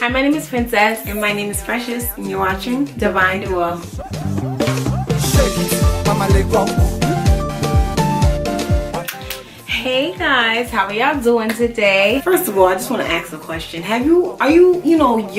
Hi, my name is Princess. And my name is Precious, and you're watching Divine Duo. Hey guys, how are y'all doing today? First of all, I just want to ask a question. Are you young,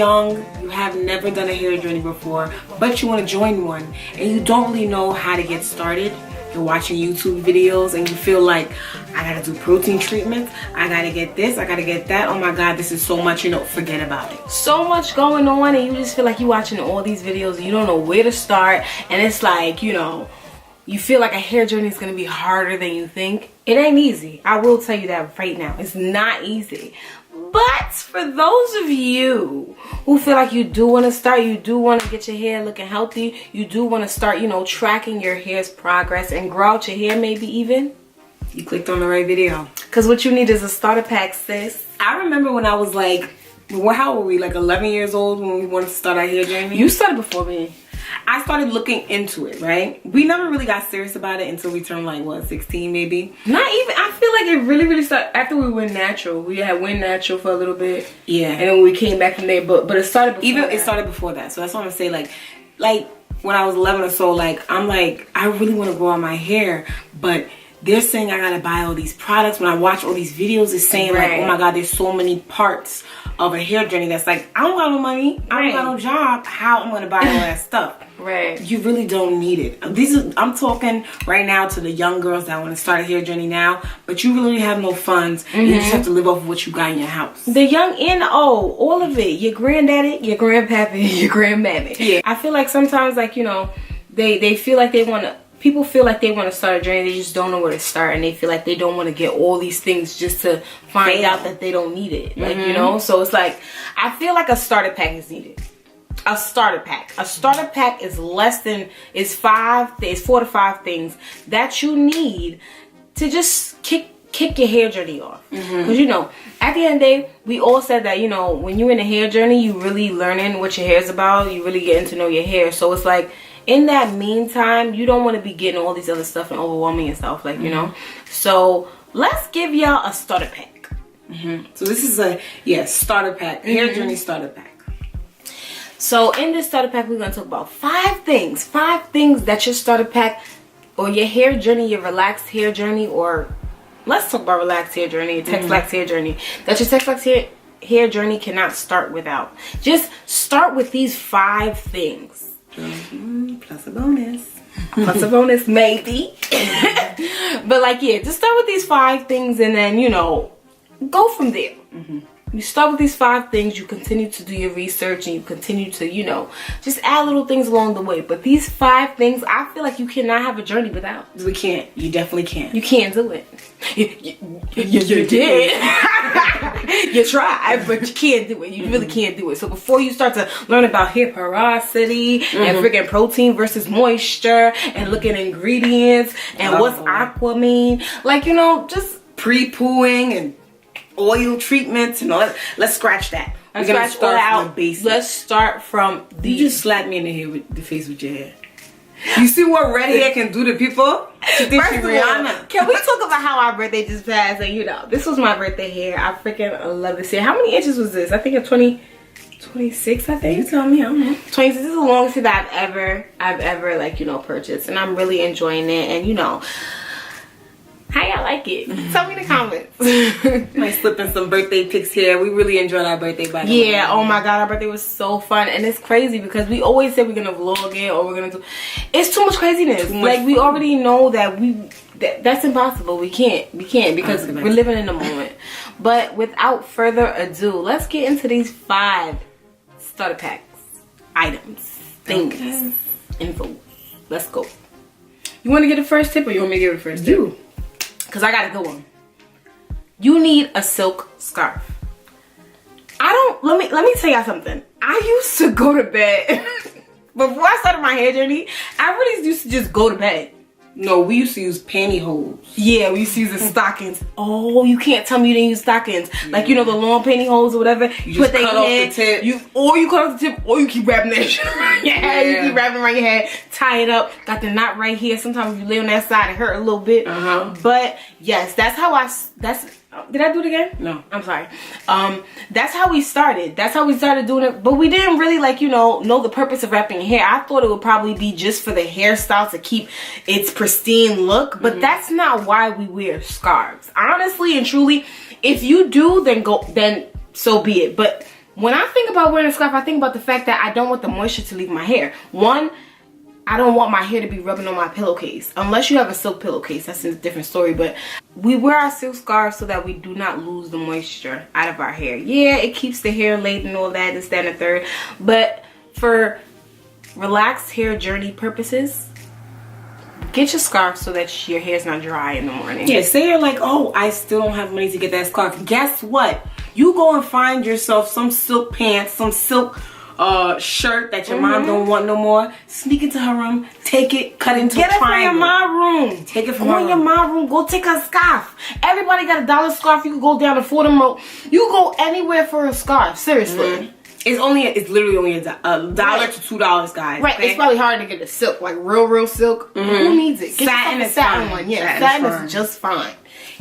you have never done a hair journey before, but you want to join one, and you don't really know how to get started? You're watching YouTube videos and you feel like, I gotta do protein treatments, I gotta get this, I gotta get that, oh my god, this is so much, forget about it. So much going on, and you just feel like you're watching all these videos and you don't know where to start, and it's like, you feel like a hair journey is going to be harder than you think. It ain't easy. I will tell you that right now. It's not easy. But for those of you who feel like you do want to start, you do want to get your hair looking healthy, you do want to start, tracking your hair's progress and grow out your hair maybe even, you clicked on the right video. Because what you need is a starter pack, sis. I remember when I was like, how were we? Like 11 years old when we wanted to start our hair journey? You started before me. I started looking into it, right? We never really got serious about it until we turned like, what, 16 maybe? Not even. I feel like it really started after we went natural. We went natural for a little bit. Yeah. And then we came back from there, but it started before It started before that. So that's what I'm saying. Like when I was 11 or so, I'm like, I really want to grow out my hair, but they're saying I gotta buy all these products. When I watch all these videos, it's saying like, oh my god, there's so many parts of a hair journey that's like, I don't got no money, I don't got no job, how I'm gonna buy all that stuff? Right. You really don't need it. I'm talking right now to the young girls that want to start a hair journey now, but you really have no funds. You just have to live off of what you got in your house. The young and old, all of it. Your granddaddy, your grandpappy, your grandmammy. Yeah. I feel like sometimes, like, they feel like they want to, people feel like they want to start a journey, they just don't know where to start, and they feel like they don't want to get all these things just to find out that they don't need it. Like, so it's like, I feel like a starter pack is needed. A starter pack. A starter pack is is 4 to 5 things that you need to just kick your hair journey off. Because at the end of the day, we all said that, when you're in a hair journey, you really learning what your hair's about, you really getting to know your hair. So it's like, in that meantime, you don't want to be getting all these other stuff and overwhelming yourself, like, So let's give y'all a starter pack. So this is a starter pack, hair journey starter pack. So in this starter pack, we're going to talk about 5 things that your starter pack or your hair journey, your relaxed hair journey, or let's talk about relaxed hair journey, text-lax hair journey, that your text-lax hair journey cannot start without. Just start with these 5 things. Plus a bonus. Plus a bonus, maybe. But just start with these 5 things and then, go from there. You start with these 5 things, you continue to do your research, and you continue to, just add little things along the way. But these 5 things, I feel like you cannot have a journey without. We can't. You definitely can't. You can't do it. You did. You tried, but you can't do it. You really can't do it. So before you start to learn about hair porosity and freaking protein versus moisture and look at ingredients and what's aqua mean, just pre-pooing and oil treatments and all. Let's scratch that. We're gonna start from the basics. Let's start from the. You just slapped me in the face with your hair. You see what red hair can do to people? She thinks she's Rihanna. Can we talk about how our birthday just passed? And this was my birthday hair. I freaking love this hair. How many inches was this? I think it's 26. I think. You tell me. I don't know. 26 is the longest hair that I've ever purchased, and I'm really enjoying it. And how y'all like it? Tell me in the comments. Might slip in some birthday pics here. We really enjoyed our birthday, by the way. Yeah, oh my god, our birthday was so fun. And it's crazy because we always say we're gonna vlog it or we're gonna do. It's too much craziness. We already know that that's impossible. We can't because we're living in the moment. But without further ado, let's get into these 5 starter packs, items, things, info. Let's go. You want to get the first tip or you want me to give it the first tip? Because I got a good one. You need a silk scarf. Let me tell y'all something. I used to go to bed before I started my hair journey. I really used to just go to bed. No, we used to use pantyhose. Yeah, we used to use the stockings. Oh, you can't tell me you didn't use stockings. Like, the long pantyhose or whatever. You just cut off the tip. You cut off the tip, or you keep wrapping that shit around your head. You keep wrapping around your head, tie it up, got the knot right here. Sometimes if you lay on that side, it hurt a little bit. But yes, that's how Did I do it again? No. I'm sorry. That's how we started. That's how we started doing it. But we didn't really like, you know the purpose of wrapping hair. I thought it would probably be just for the hairstyle to keep its pristine look. But that's not why we wear scarves. Honestly and truly, if you do, then so be it. But when I think about wearing a scarf, I think about the fact that I don't want the moisture to leave my hair. One, I don't want my hair to be rubbing on my pillowcase. Unless you have a silk pillowcase, that's a different story. But we wear our silk scarves so that we do not lose the moisture out of our hair. Yeah, it keeps the hair laid and all that, this, that, and the third. But for relaxed hair journey purposes, get your scarf so that your hair's not dry in the morning. Yeah, say you're like, oh, I still don't have money to get that scarf. Guess what? You go and find yourself some silk pants, some silk shirt that your mom don't want no more. Sneak into her room, take it, cut into a triangle. Get it from your mom room. Take it from Go in your mom room. Go take a scarf. Everybody got a $1 scarf. You can go down to Fordham Road. You go anywhere for a scarf. Seriously. It's literally only $1 to $2, guys. Right. Okay? It's probably hard to get a silk, like real silk. Who needs it? Get Satin a is satin fine. one. Yeah, Satin satin is just fine.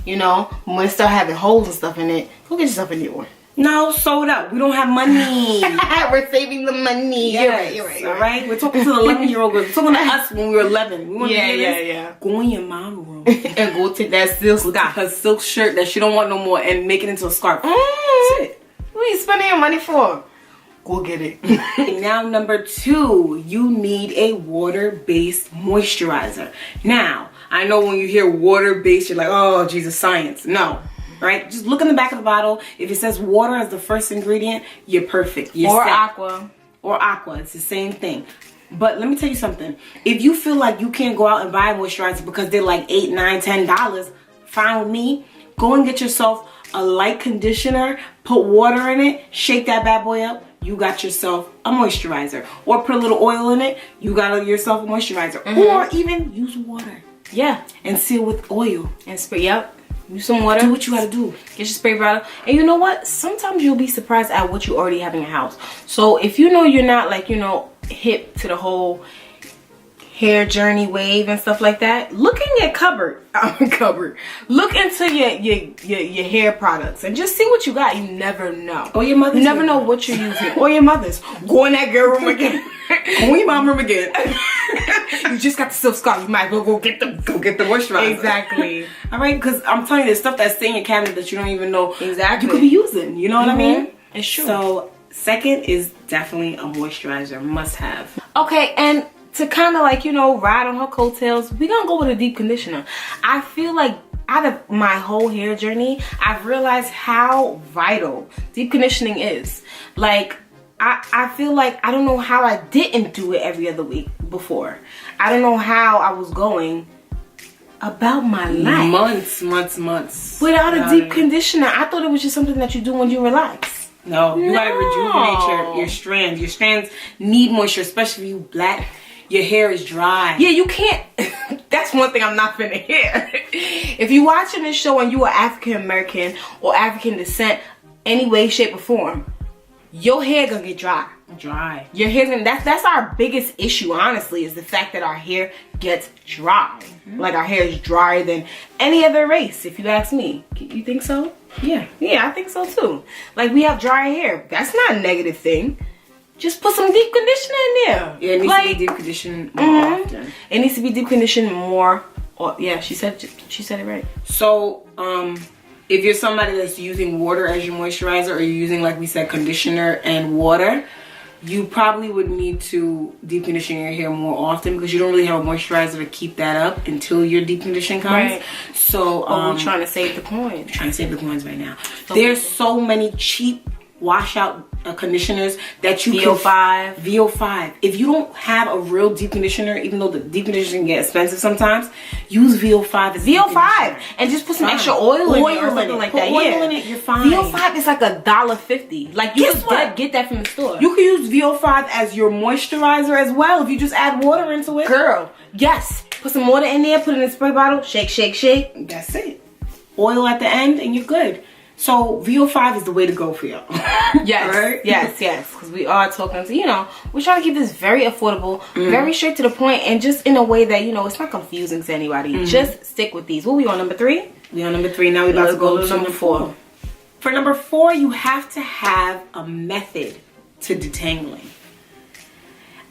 You know, when it start having holes and stuff in it, go get yourself a new one. No, sold up. We don't have money. We're saving the money. Yes. You're right. All right? We're talking to the 11-year-old girls. We're talking to us when we were 11. We want to hear this. Yeah. Go in your mom room. And go take that silk scarf. Her silk shirt that she don't want no more and make it into a scarf. That's it. What are you spending your money for? Go get it. Now, number 2, you need a water-based moisturizer. Now, I know when you hear water-based, you're like, oh, Jesus, science. No. Right? Just look in the back of the bottle. If it says water as the first ingredient, you're perfect. You're set. Aqua. Or aqua. It's the same thing. But let me tell you something. If you feel like you can't go out and buy a moisturizer because they're like $8, $9, $10, fine with me. Go and get yourself a light conditioner. Put water in it. Shake that bad boy up. You got yourself a moisturizer. Or put a little oil in it. You got yourself a moisturizer. Or even use water. Yeah. And seal with oil. And spray. Yep. Use some water. Do what you gotta do. Get your spray bottle. And you know what? Sometimes you'll be surprised at what you already have in your house. So if you know you're not like, hip to the whole hair journey wave and stuff like that, look in your cupboard. Look into your hair products and just see what you got. You never know. Or your mother's. You never know what you're using. Or your mother's. Go in that girl room again. Go in your mom room again. You just got the silk scarf. You might as well go get the moisturizer. Exactly. All right, because I'm telling you, there's stuff that's in your cabinet that you don't even know exactly you could be using. You know what I mean? It's true. So second is definitely a moisturizer, must have. Okay, and to kind of like ride on her coattails, we're gonna go with a deep conditioner. I feel like out of my whole hair journey, I've realized how vital deep conditioning is. Like, I feel like I don't know how I didn't do it every other week before. I don't know how I was going about my life. Months. Without a deep conditioner. I thought it was just something that you do when you relax. No, you gotta rejuvenate your strands. Your strands need moisture, especially if you black. Your hair is dry. Yeah, you can't. That's one thing I'm not finna hear. If you're watching this show and you are African American or African descent, any way, shape, or form, your hair gonna get dry. Your hair's gonna. That's our biggest issue, honestly, is the fact that our hair gets dry. Like, our hair is drier than any other race, if you ask me. You think so? Yeah, I think so too. Like, we have dry hair. That's not a negative thing. Just put some deep conditioner in there. Yeah, it needs to be deep conditioned more often. It needs to be deep conditioned more. Yeah, she said it right. So, if you're somebody that's using water as your moisturizer, or you're using, like we said, conditioner and water, you probably would need to deep condition your hair more often because you don't really have a moisturizer to keep that up until your deep condition comes. Right. So, we're trying to save the coins. Trying to save the coins right now. There's so many cheap washout conditioners that you VO5. VO5. If you don't have a real deep conditioner, even though the deep conditioner can get expensive sometimes, use VO5 as VO5 and just put some extra oil in it or something like that. Put oil in it, you're fine. VO5 is like $1.50. Like, you just get that from the store. You can use VO5 as your moisturizer as well if you just add water into it. Girl, yes. Put some water in there, put it in a spray bottle, shake, shake, shake. That's it. Oil at the end and you're good. So VO5 is the way to go for y'all. Yes, right? yes, because we are talking to, we're trying to keep this very affordable, very straight to the point, and just in a way that, it's not confusing to anybody. Just stick with these. What are we on, number 3? We on number 3 now. We about to go to number 4. For number 4, you have to have a method to detangling.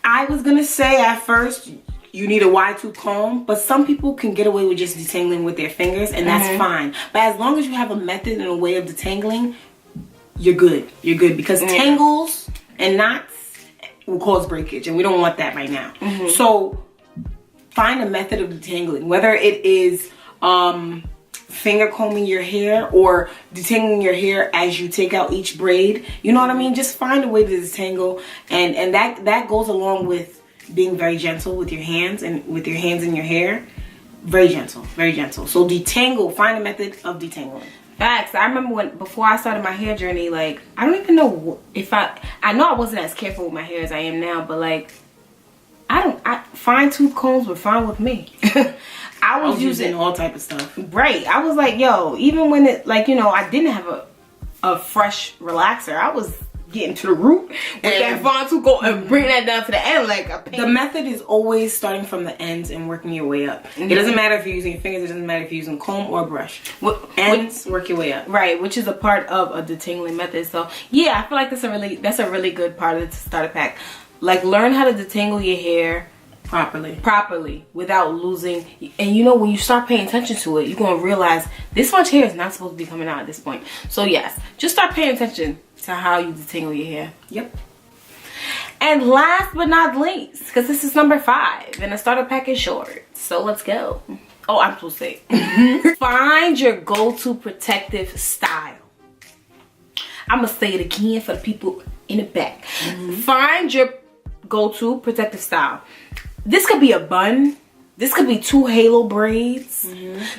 I was gonna say at first you need a wide tooth comb, but some people can get away with just detangling with their fingers, and that's fine. But as long as you have a method and a way of detangling, you're good. You're good, because tangles and knots will cause breakage, and we don't want that right now. So find a method of detangling, whether it is finger combing your hair or detangling your hair as you take out each braid. You know what I mean? Just find a way to detangle, and that goes along with being very gentle with your hands and with your hands in your hair. Very gentle, very gentle. So detangle, find a method of detangling. Facts. I remember before I started my hair journey, like, I don't even know if I know I wasn't as careful with my hair as I am now, but like, fine tooth combs were fine with me. I was using all type of stuff. Right. I was like, yo, even when it, like, you know, I didn't have a fresh relaxer, I was getting to the root with that fine tooth comb and bring that down to the end like a pain. The method is always starting from the ends and working your way up. It doesn't matter if you're using your fingers, it doesn't matter if you're using a comb or a brush. Ends, work your way up. Right, which is a part of a detangling method. So yeah, I feel like that's a really good part of the starter pack. Like, learn how to detangle your hair properly without losing. And you know, when you start paying attention to it, you're gonna realize this much hair is not supposed to be coming out at this point. So yes, just start paying attention to how you detangle your hair. Yep. And last but not least, because this is number 5 and the starter pack is short, so let's go. Oh, I'm supposed to say find your go-to protective style. I'm gonna say it again for the people in the back. Find your go-to protective style. This could be a bun. This could be 2 halo braids.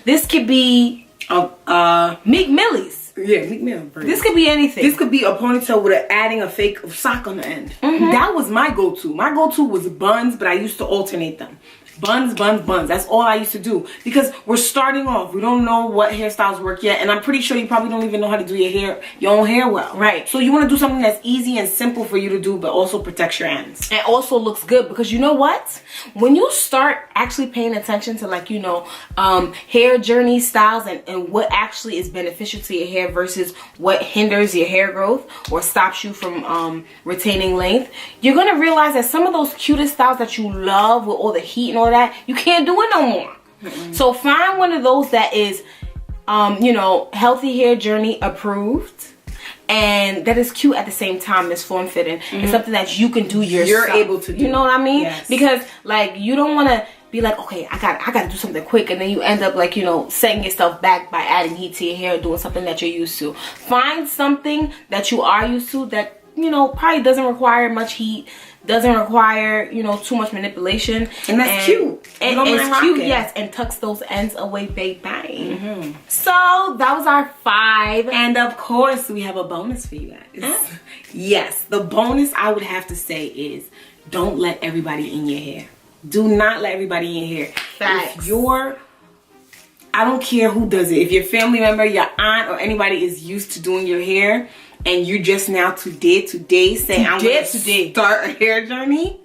This could be Meek Millie's. Yeah, Meek Mill braids. This could be anything. This could be a ponytail with adding a fake sock on the end. That was my go-to. My go-to was buns, but I used to alternate them. Buns, buns, buns. That's all I used to do, because we're starting off. We don't know what hairstyles work yet, and I'm pretty sure you probably don't even know how to do your own hair well. Right. So you want to do something that's easy and simple for you to do, but also protects your ends. And also looks good, because you know what? When you start actually paying attention to, like, you know, hair journey styles and what actually is beneficial to your hair versus what hinders your hair growth or stops you from retaining length, you're going to realize that some of those cutest styles that you love with all the heat and all that, you can't do it no more. So find one of those that is you know, healthy hair journey approved, and that is cute at the same time as form fitting, and something that you can do yourself. You're able to do. You know what I mean? Yes. Because like, you don't want to be like, okay, I got to do something quick, and then you end up, like, you know, setting yourself back by adding heat to your hair, doing something that you're used to. Find something that you are used to that, you know, probably doesn't require much heat, doesn't require, you know, too much manipulation, and that's cute. And it's cute, yes, and tucks those ends away, baby. So that was our 5, and of course we have a bonus for you guys. Yes, the bonus I would have to say is, don't let everybody in your hair. Do not let everybody in your hair. Facts. If I don't care who does it. If your family member, your aunt, or anybody is used to doing your hair, and you just now today say, I'm going to start a hair journey,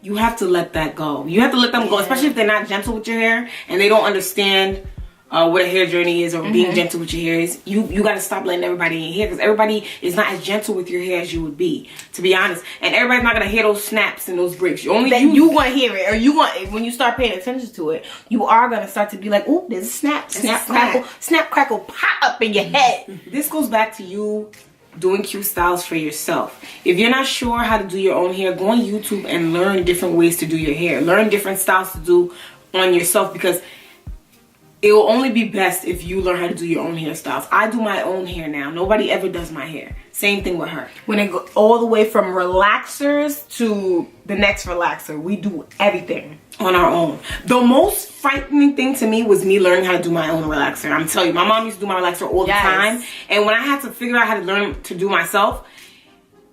you have to let that go. You have to let them go, especially if they're not gentle with your hair and they don't understand what a hair journey is, or being gentle with your hair is. You got to stop letting everybody in your hair, because everybody is not as gentle with your hair as you would be, to be honest. And everybody's not going to hear those snaps and those breaks. You want to hear it, or you want, when you start paying attention to it, you are going to start to be like, oh, there's a snap, crackle, pop up in your head. This goes back to you doing cute styles for yourself. If you're not sure how to do your own hair, go on YouTube and learn different ways to do your hair. Learn different styles to do on yourself, because it will only be best if you learn how to do your own hairstyles. I do my own hair now. Nobody ever does my hair. Same thing with her. When it go all the way from relaxers to the next relaxer, we do everything on our own. The most frightening thing to me was me learning how to do my own relaxer. I'm telling you, my mom used to do my relaxer all the time. And when I had to figure out how to learn to do myself,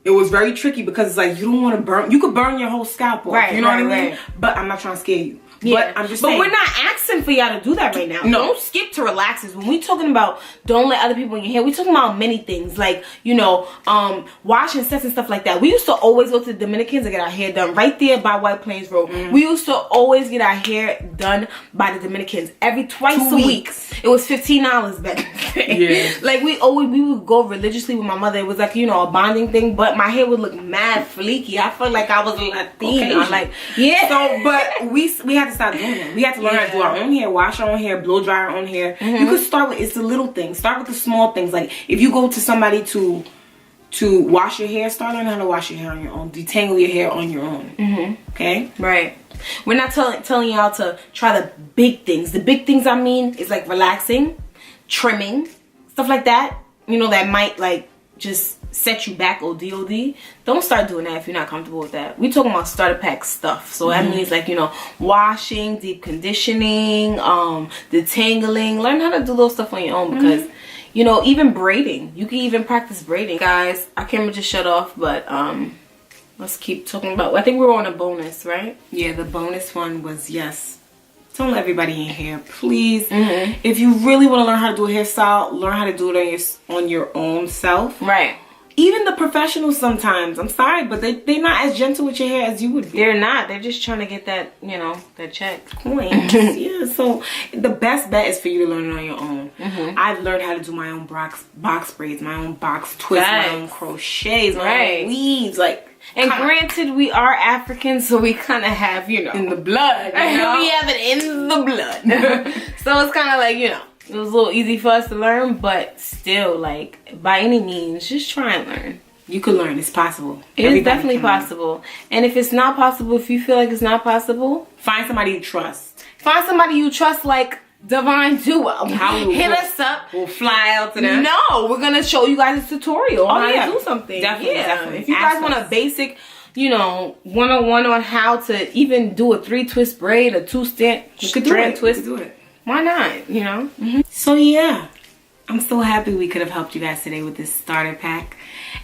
It was very tricky because it's like you don't want to burn. You could burn your whole scalp off. Right, You know what I right, mean? right. But I'm not trying to scare you. Yeah, But I'm just saying. we're not asking for y'all to do that right now. No. Don't skip to relaxes. When we talking about don't let other people in your hair, we talking about many things like, you know, washing sets and stuff like that. We used to always go to the Dominicans and get our hair done right there by White Plains Road. We used to always get our hair done by the Dominicans twice a week. It was $15 back then. Yeah. Like we would go religiously with my mother. It was like, you know, a bonding thing, but my hair would look mad fleeky. I felt like I was a Latina. Okay. Like, yeah. So, but we had to stop doing that. We had to learn how to do our own hair, wash our own hair, blow dry our own hair. You could start with, it's the little things. Start with the small things. Like if you go to somebody to wash your hair, start learning how to wash your hair on your own. Detangle your hair on your own. Okay? Right. We're not telling y'all to try the big things. The big things I mean is like relaxing, trimming, stuff like that. You know, that might like just set you back OD. Don't start doing that if you're not comfortable with that. We're talking about starter pack stuff. So that means like, you know, washing, deep conditioning, detangling. Learn how to do those stuff on your own because you know, even braiding. You can even practice braiding. Guys, our camera just shut off, but let's keep talking about, I think we were on a bonus, right? Yeah, the bonus one was yes. Don't let everybody in here, please. If you really want to learn how to do a hairstyle, learn how to do it on your own self. Right. Even the professionals sometimes, I'm sorry, but they're not as gentle with your hair as you would be. They're not. They're just trying to get that, you know, that check. Coins. Yeah, so the best bet is for you to learn it on your own. I've learned how to do my own box braids, my own box twists, my own crochets, my own weaves, like. And granted, we are Africans, so we kind of have, you know, In the blood, you know? we have it in the blood. So it's kind of like, you know, it was a little easy for us to learn, but still, like, by any means, just try and learn. You can learn. It's possible. It is definitely possible. And if it's not possible, if you feel like it's not possible, find somebody you trust. Find somebody you trust, like Divine Duo. Hit us up. We'll fly out to them. No, we're gonna show you guys a tutorial on how to do something. Definitely, definitely. If you guys want a basic, you know, 101 on how to even do a 3-twist braid, a 2-strand twist, do it. Why not? You know. So yeah, I'm so happy we could have helped you guys today with this starter pack,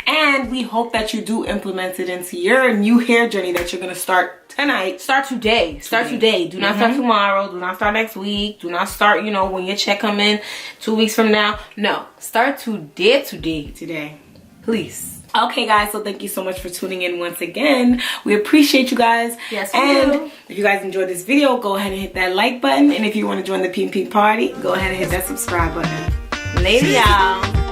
and we hope that you do implement it into your new hair journey that you're gonna start tonight. Start today. Start today. Do not start tomorrow. Do not start next week. Do not start, you know, when your check come in 2 weeks from now. No. Start today. Please. Okay, guys, so thank you so much for tuning in once again. We appreciate you guys. Yes, we and do. If you guys enjoyed this video, go ahead and hit that like button. And if you want to join the Pink party, go ahead and hit that subscribe button. Later, y'all.